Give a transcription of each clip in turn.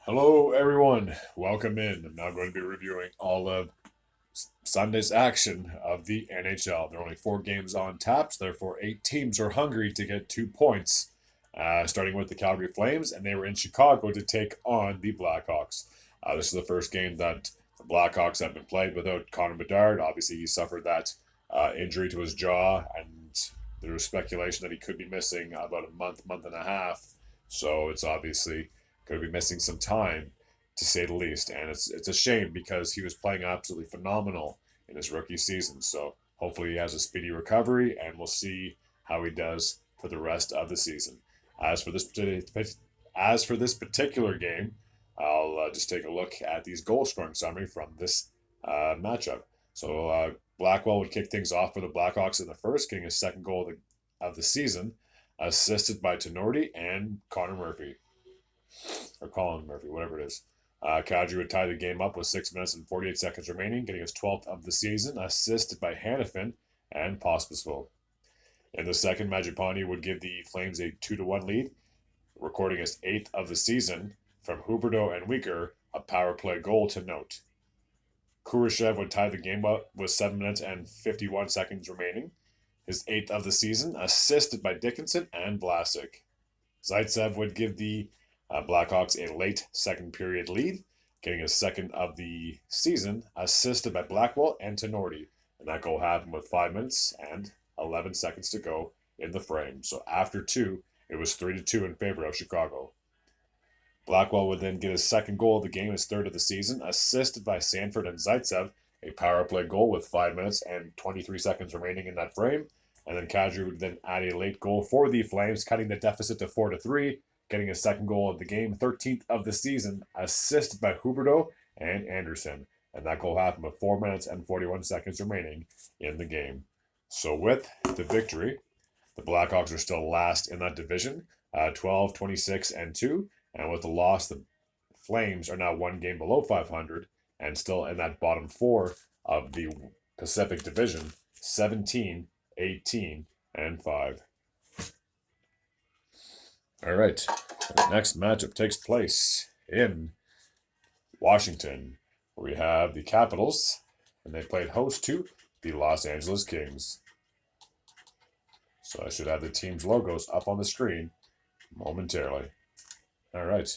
Hello, everyone. Welcome in. I'm now going to be reviewing all of Sunday's action of the NHL. There are only 4 games on taps, therefore, 8 teams are hungry to get 2 points. Starting with the Calgary Flames, and they were in Chicago to take on the Blackhawks. This is the first game that the Blackhawks have been played without Connor Bedard. Obviously, he suffered that injury to his jaw, and there was speculation that he could be missing about a month and a half. So it's obviously going to be missing some time, to say the least. And it's a shame because he was playing absolutely phenomenal in his rookie season. So hopefully he has a speedy recovery, and we'll see how he does for the rest of the season. As for this particular game, I'll just take a look at these goal scoring summary from this matchup. So Blackwell would kick things off for the Blackhawks in the first, getting his second goal of the season, assisted by Tenorti and Connor Murphy, or Colin Murphy, whatever it is. Kadri would tie the game up with 6 minutes and 48 seconds remaining, getting his 12th of the season, assisted by Hannafin and Pospisil. In the second, Majapani would give the Flames a 2-1 lead, recording his 8th of the season from Huberdeau and Weaker, a power play goal to note. Kurashev would tie the game up with 7 minutes and 51 seconds remaining, his 8th of the season, assisted by Dickinson and Vlasic. Zaitsev would give the Blackhawks a late second period lead, getting his 2nd of the season, assisted by Blackwell and Tenorti. And that goal happened with 5 minutes and 11 seconds to go in the frame. So after 2, it was 3-2 in favor of Chicago. Blackwell would then get his 2nd goal of the game, his 3rd of the season, assisted by Sanford and Zaitsev, a power play goal with 5 minutes and 23 seconds remaining in that frame. And then Kadri would then add a late goal for the Flames, cutting the deficit to 4-3, getting his 2nd goal of the game, 13th of the season, assisted by Huberdeau and Anderson. And that goal happened with 4 minutes and 41 seconds remaining in the game. So with the victory, the Blackhawks are still last in that division, 12, 26, and 2. And with the loss, the Flames are now 1 game below 500 and still in that bottom 4 of the Pacific Division, 17, 18, and 5. All right. The next matchup takes place in Washington, where we have the Capitals, and they played host to the Los Angeles Kings. So I should have the team's logos up on the screen momentarily. All right.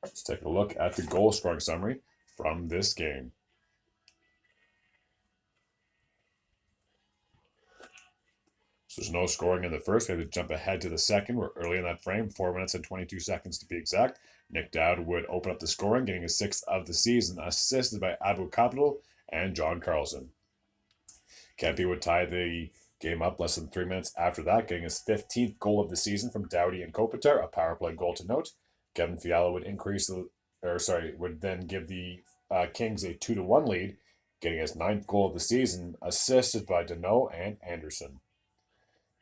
Let's take a look at the goal scoring summary from this game. So there's no scoring in the first. We have to jump ahead to the second. We're early in that frame, 4 minutes and 22 seconds to be exact. Nick Dowd would open up the scoring, getting his 6th of the season, assisted by Abu Capital and John Carlson. Kempe would tie the game up less than 3 minutes after that, getting his 15th goal of the season from Doughty and Kopitar, a power play goal to note. Kevin Fiala would would then give the Kings a 2-1 lead, getting his 9th goal of the season, assisted by Deneau and Anderson.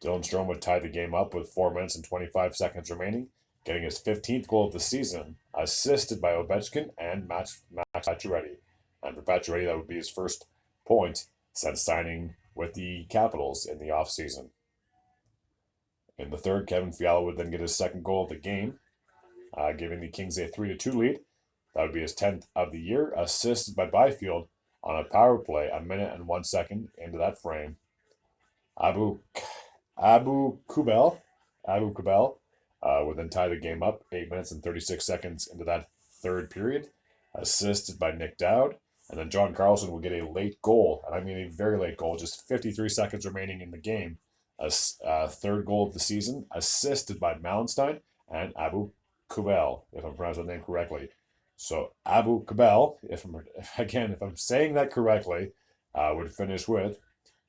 Dylan Strome would tie the game up with 4 minutes and 25 seconds remaining, getting his 15th goal of the season, assisted by Ovechkin and Max Pacioretty. And for Pacioretty, that would be his first point since signing with the Capitals in the offseason. In the third, Kevin Fiala would then get his 2nd goal of the game, giving the Kings a 3-2 lead. That would be his 10th of the year, assisted by Byfield on a power play a minute and 1 second into that frame. Abu Kubel would then tie the game up 8 minutes and 36 seconds into that third period, assisted by Nick Dowd. And then John Carlson would get a late goal, and I mean a very late goal, just 53 seconds remaining in the game. A 3rd goal of the season, assisted by Mallenstein and Abu Kubel, if I'm pronouncing the name correctly. So Abu Kubel, if I'm saying that correctly, would finish with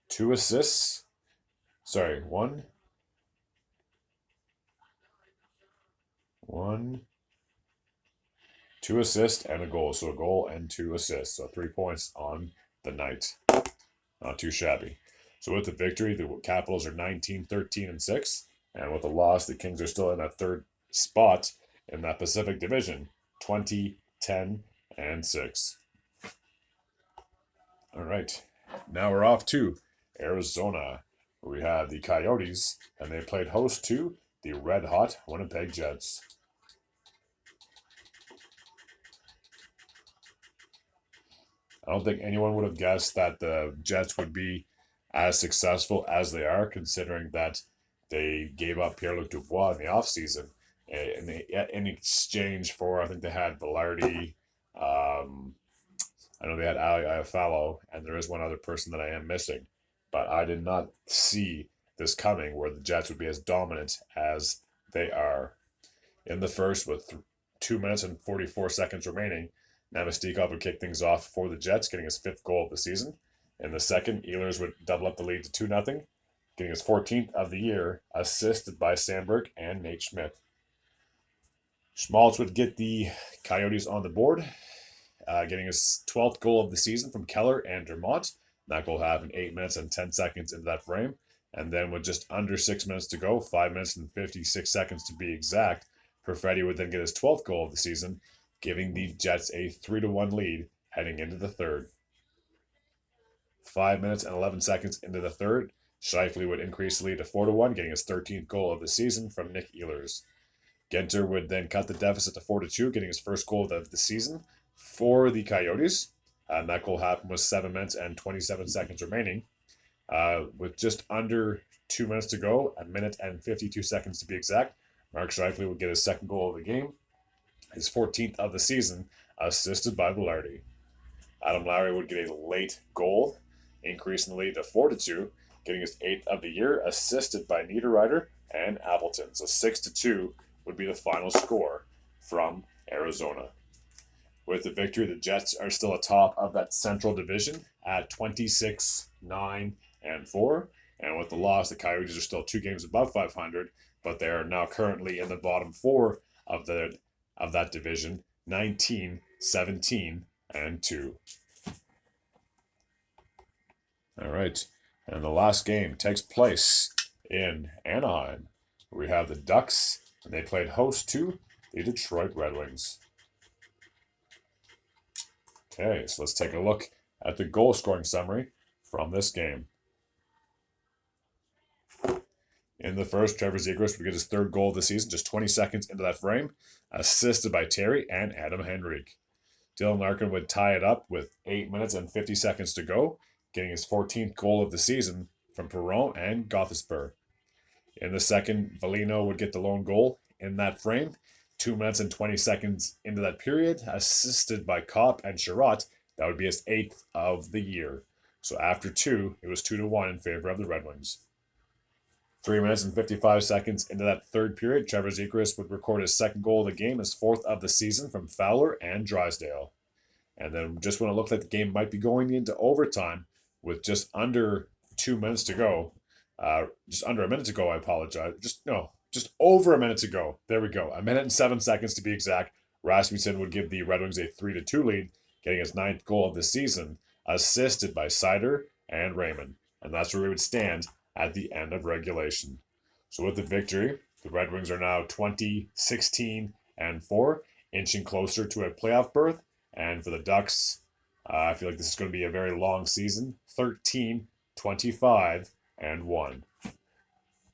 2 assists. Sorry, one, 2 assists and a goal. So a goal and 2 assists. So 3 points on the night. Not too shabby. So with the victory, the Capitals are 19, 13, and 6. And with the loss, the Kings are still in that 3rd spot in that Pacific Division, 20, 10, and 6. All right. Now we're off to Arizona, where we have the Coyotes, and they played host to the red-hot Winnipeg Jets. I don't think anyone would have guessed that the Jets would be as successful as they are, considering that they gave up Pierre-Luc Dubois in the offseason in exchange for, I think they had Velarde, I know they had Ali Iafallo, and there is one other person that I am missing. But I did not see this coming where the Jets would be as dominant as they are. In the first, with 2 minutes and 44 seconds remaining, Namestnikov would kick things off for the Jets, getting his 5th goal of the season. In the second, Ehlers would double up the lead to 2-0, getting his 14th of the year, assisted by Sandberg and Nate Schmidt. Schmaltz would get the Coyotes on the board, getting his 12th goal of the season from Keller and Dermott. That goal happened 8 minutes and 10 seconds into that frame. And then with just under 6 minutes to go, 5 minutes and 56 seconds to be exact, Perfetti would then get his 12th goal of the season, giving the Jets a 3-1 lead heading into the third. 5 minutes and 11 seconds into the third, Scheifele would increase the lead to 4-1, getting his 13th goal of the season from Nick Ehlers. Genter would then cut the deficit to 4-2, getting his first goal of the season for the Coyotes. And that goal happened with 7 minutes and 27 seconds remaining. With just under 2 minutes to go, a minute and 52 seconds to be exact, Mark Scheifele would get his second goal of the game, his 14th of the season, assisted by Velarde. Adam Lowry would get a late goal, increasing the lead to 4-2, getting his 8th of the year, assisted by Niederreiter and Appleton. So 6-2 would be the final score from Arizona. With the victory, the Jets are still atop of that Central Division at 26-9-4. And with the loss, the Coyotes are still 2 games above 500, but they are now currently in the bottom 4 of that division, 19-17-2. All right. And the last game takes place in Anaheim. We have the Ducks, and they played host to the Detroit Red Wings. Okay, so let's take a look at the goal scoring summary from this game. In the first, Trevor Zegras would get his 3rd goal of the season, just 20 seconds into that frame, assisted by Terry and Adam Henrique. Dylan Larkin would tie it up with 8 minutes and 50 seconds to go, getting his 14th goal of the season from Perron and Gostisbehere. In the second, Valino would get the lone goal in that frame, 2 minutes and 20 seconds into that period, assisted by Kopp and Sherratt. That would be his 8th of the year. So after 2, it was 2-1 in favor of the Red Wings. 3 minutes and 55 seconds into that third period, Trevor Zegras would record his 2nd goal of the game, his 4th of the season from Fowler and Drysdale. And then just when it looked like the game might be going into overtime, with just under 2 minutes to go, just under a minute to go, I apologize. Just over a minute to go. There we go. A minute and 7 seconds to be exact. Rasmussen would give the Red Wings a 3-2 lead, getting his 9th goal of the season, assisted by Seider and Raymond. And that's where we would stand at the end of regulation. So with the victory, the Red Wings are now 20-16-4, inching closer to a playoff berth. And for the Ducks, I feel like this is going to be a very long season, 13-25-1.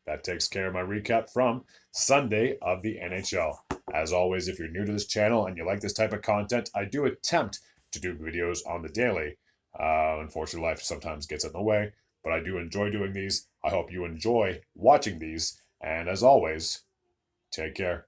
That takes care of my recap from Sunday of the NHL. As always, if you're new to this channel and you like this type of content, I do attempt to do videos on the daily. Unfortunately, life sometimes gets in the way, but I do enjoy doing these. I hope you enjoy watching these. And as always, take care.